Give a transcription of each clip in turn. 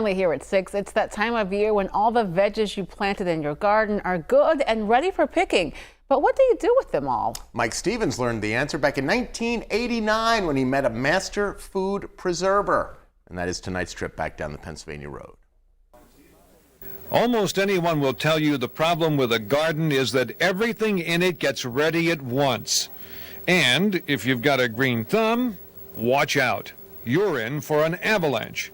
Finally, here at 6, it's that time of year when all the veggies you planted in your garden are good and ready for picking. But what do you do with them all? Mike Stevens learned the answer back in 1989 when he met a master food preserver. And that is tonight's trip back down the Pennsylvania road. Almost anyone will tell you the problem with a garden is that everything in it gets ready at once. And if you've got a green thumb, watch out. You're in for an avalanche.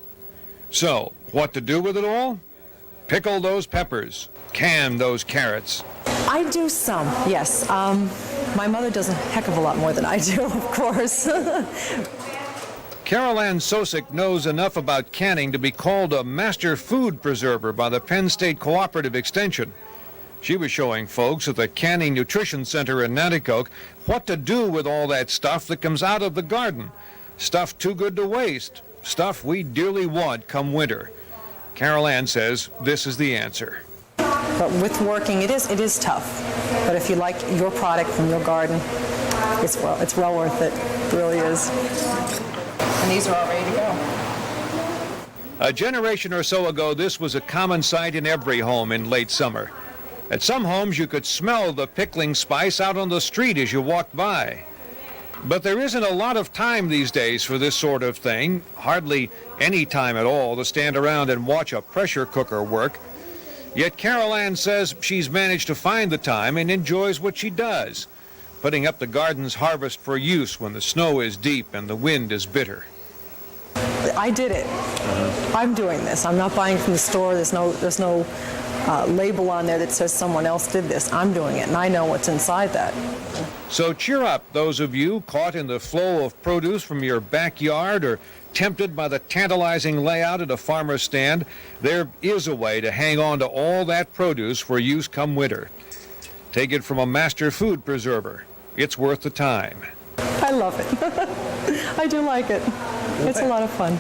So, what to do with it all? Pickle those peppers. Can those carrots. I do some, yes. My mother does a heck of a lot more than I do, of course. Carol Ann Sosik knows enough about canning to be called a master food preserver by the Penn State Cooperative Extension. She was showing folks at the Canning Nutrition Center in Nanticoke what to do with all that stuff that comes out of the garden. Stuff too good to waste. Stuff we dearly want come winter. Carol Ann says this is the answer. But with working, it is tough. But if you like your product from your garden, it's well worth it. It really is. And these are all ready to go. A generation or so ago, this was a common sight in every home in late summer. At some homes, you could smell the pickling spice out on the street as you walked by. But there isn't a lot of time these days for this sort of thing, hardly any time at all to stand around and watch a pressure cooker work. Yet Carol Ann says she's managed to find the time and enjoys what she does, putting up the garden's harvest for use when the snow is deep and the wind is bitter. I did it. I'm doing this. I'm not buying from the store. There's no label on there that says someone else did this. I'm doing it, and I know what's inside that. So cheer up, those of you caught in the flow of produce from your backyard or tempted by the tantalizing layout at a farmer's stand. There is a way to hang on to all that produce for use come winter. Take it from a master food preserver. It's worth the time. I love it. I do like it. It's a lot of fun.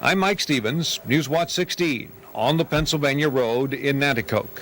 I'm Mike Stevens, News Watch 16, on the Pennsylvania Road in Nanticoke.